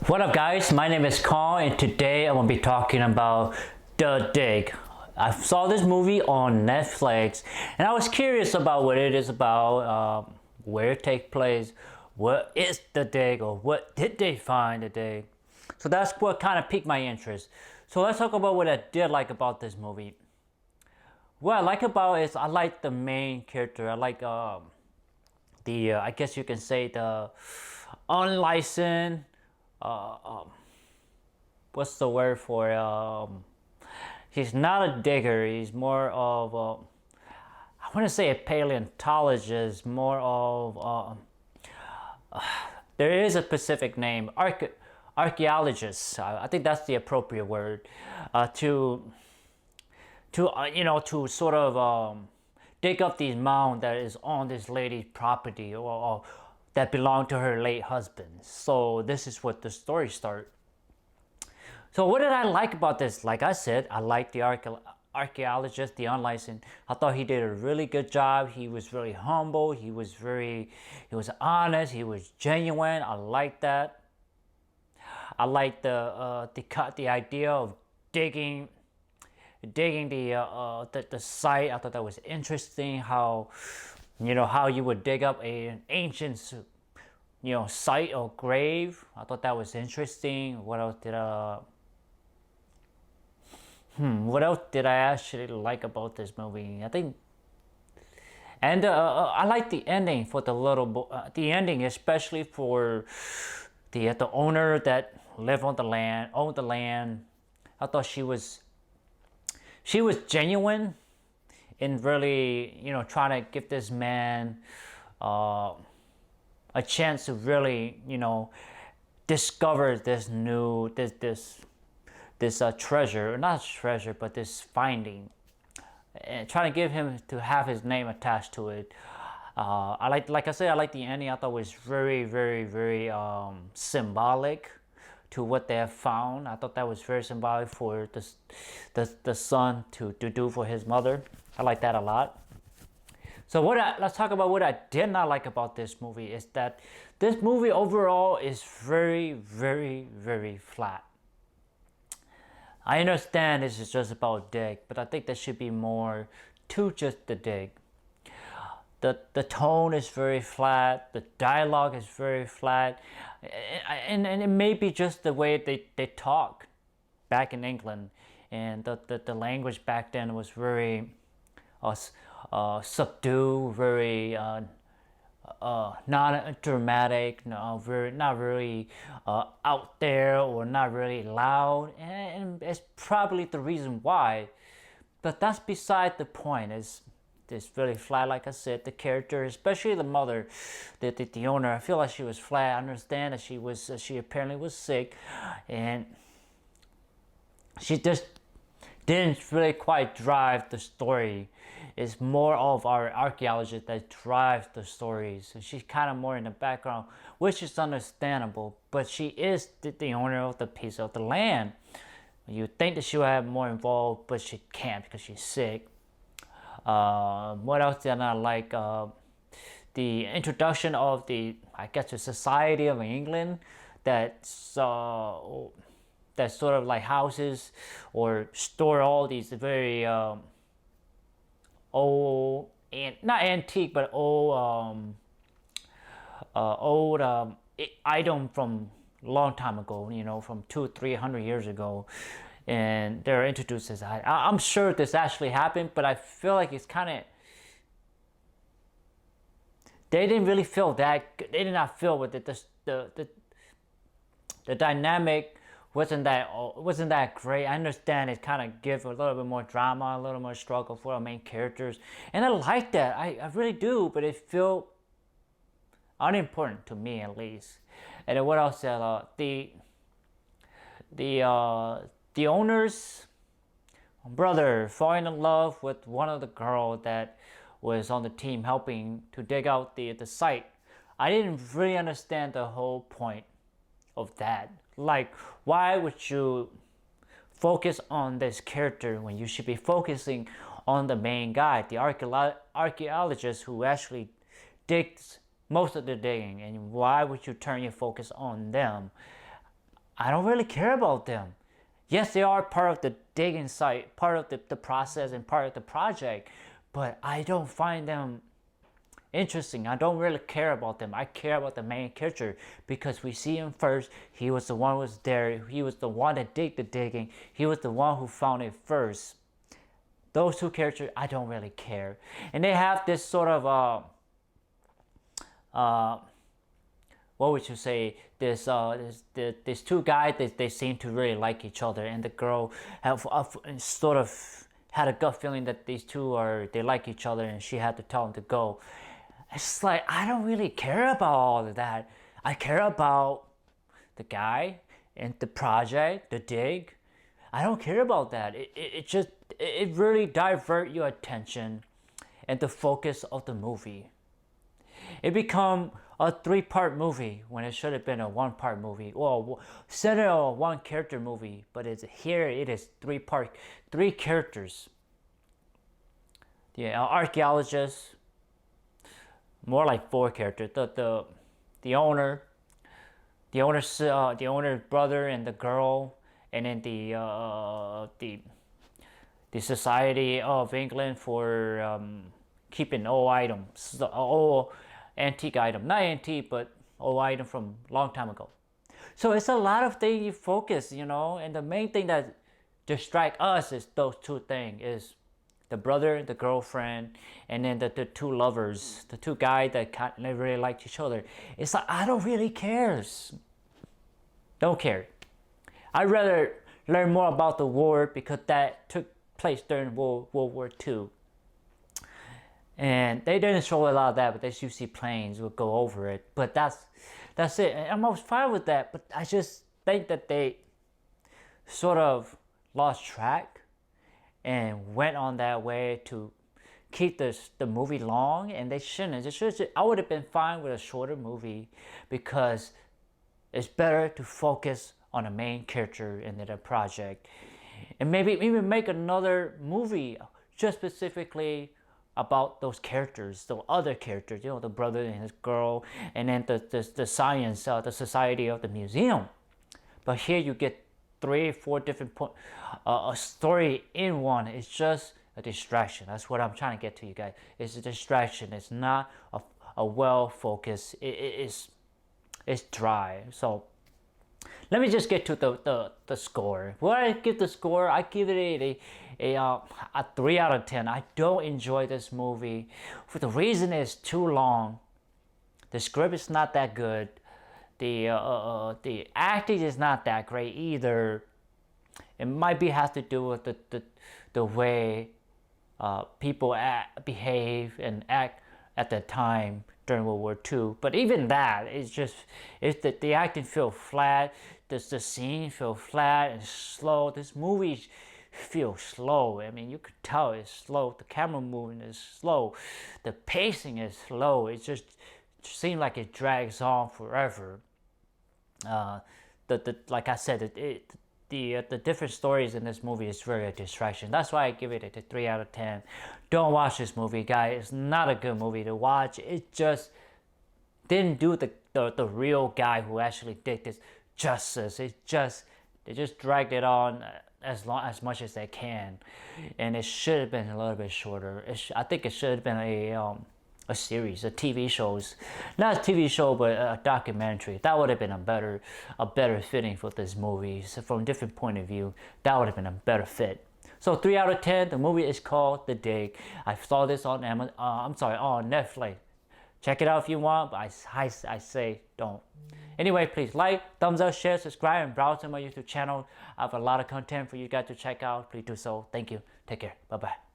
What up, guys? My name is Kong, and today I'm gonna be talking about The Dig. I saw this movie on Netflix, and I was curious about what it is about, where it takes place, what is The Dig, or what did they find The Dig. So that's what kind of piqued my interest. So let's talk about what I did like about this movie. What I like about it is I like the main character. I like I guess you can say the unlicensed. What's the word for he's not a digger, he's more of I want to say a paleontologist, more of there is a specific name, archaeologist. I think that's the appropriate word, to sort of dig up these mound that is on this lady's property, or that belonged to her late husband. So this is what the story starts. So what did I like about this? Like I said, I liked the archaeologist, the unlicensed. I thought he did a really good job. He was really humble. He was honest. He was genuine. I liked that. I liked the idea of digging the site. I thought that was interesting. How you would dig up an ancient site or grave. I thought that was interesting. What else did I actually like about this movie? I think, and I like the ending for the ending, especially for the owner that owned the land. I thought she was genuine in really trying to give this man a chance to really discover this treasure, not treasure, but this finding, and trying to give him to have his name attached to it. Like I said, I like the ending. I thought it was very, very, very symbolic to what they have found. I thought that was very symbolic for the son to do for his mother. I like that a lot. So let's talk about what I did not like about this movie. Is that this movie overall is very, very, very flat. I understand this is just about dig, but I think there should be more to just the dig. The tone is very flat, the dialogue is very flat, and it may be just the way they talk back in England, and the language back then was very subdued, very not dramatic, no, not really out there, or not really loud, and it's probably the reason why. But that's beside the point. It's really flat, like I said. The character, especially the mother, the owner, I feel like she was flat. I understand that she apparently was sick, and she just didn't really quite drive the story. It's more of our archaeologist that drives the stories. So she's kind of more in the background, which is understandable. But she is the owner of the piece of the land. You think that she would have more involved, but she can't because she's sick. What else did I not like? The introduction of the Society of England that sort of like houses or store all these very old, and not antique, but old item from long time ago, from 200-300 years ago. And they're introduced as I'm sure this actually happened, but I feel like it's kind of, they didn't really feel that. They did not feel with it. The dynamic wasn't that great. I understand it kind of gives a little bit more drama, a little more struggle for our main characters, and I like that. I really do, but it felt unimportant to me, at least. And then what else? The owner's brother falling in love with one of the girls that was on the team helping to dig out the site. I didn't really understand the whole point of that. Like, why would you focus on this character when you should be focusing on the main guy, the archaeologist who actually digs most of the digging, and why would you turn your focus on them? I don't really care about them. Yes, they are part of the digging site, part of the process and part of the project, but I don't find them interesting. I don't really care about them. I care about the main character because we see him first. He was the one who was there. He was the one that did the digging. He was the one who found it first. Those two characters, I don't really care. And they have this sort of what would you say? These two guys, they seem to really like each other, and the girl have sort of had a gut feeling that these two they like each other, and she had to tell him to go. It's like I don't really care about all of that. I care about the guy and the project, the dig. I don't care about that. It really divert your attention and the focus of the movie. It become a 3-part movie when it should have been a 1-part movie, or center a 1-character movie. But here it is 3 characters. The archaeologist, more like 4 characters. The owner, the owner's brother and the girl, and then the Society of England for keeping old items, old antique item, not antique, but old item from a long time ago. So it's a lot of things you focus, and the main thing that distract us is those 2 things, is the brother, the girlfriend, and then the 2 lovers, the 2 guys that they really like each other. It's like, I don't really care. Don't care. I'd rather learn more about the war because that took place during World War II. And they didn't show a lot of that, but as you see planes, we'll go over it. But that's it. And I'm always fine with that, but I just think that they sort of lost track and went on that way to keep the movie long, and they shouldn't. I would have been fine with a shorter movie because it's better to focus on the main character in the project, and maybe even make another movie just specifically about those characters, the other characters, the brother and his girl, and then the science, the society of the museum. But here you get 3 or 4 different a story in one. It's just a distraction. That's what I'm trying to get to you guys. It's a distraction. It's not a well focused. It's dry. So let me just get to the score. What I give the score, I give it a 3 out of 10. I don't enjoy this movie. For the reason it's too long. The script is not that good. The acting is not that great either. It might has to do with the way people behave and act at the time during World War II. But even that, it's the acting feel flat. The scene feel flat and slow. This movie feels slow. I mean, you could tell it's slow. The camera movement is slow. The pacing is slow. It just seems like it drags on forever. Like I said, the different stories in this movie is really a distraction. That's why I give it a 3 out of 10. Don't watch this movie, guys. It's not a good movie to watch. It just didn't do the real guy who actually did this justice. They just dragged it on as much as they can, and it should have been a little bit shorter. I think it should have been a series, a TV shows, not a TV show, but a documentary. That would have been a better fitting for this movie. So from a different point of view, that would have been a better fit. So 3 out of 10. The movie is called The Dig. I saw this on on Netflix. Check it out if you want, but I say don't. Anyway, please like, thumbs up, share, subscribe, and browse to my YouTube channel. I have a lot of content for you guys to check out. Please do so. Thank you. Take care. Bye-bye.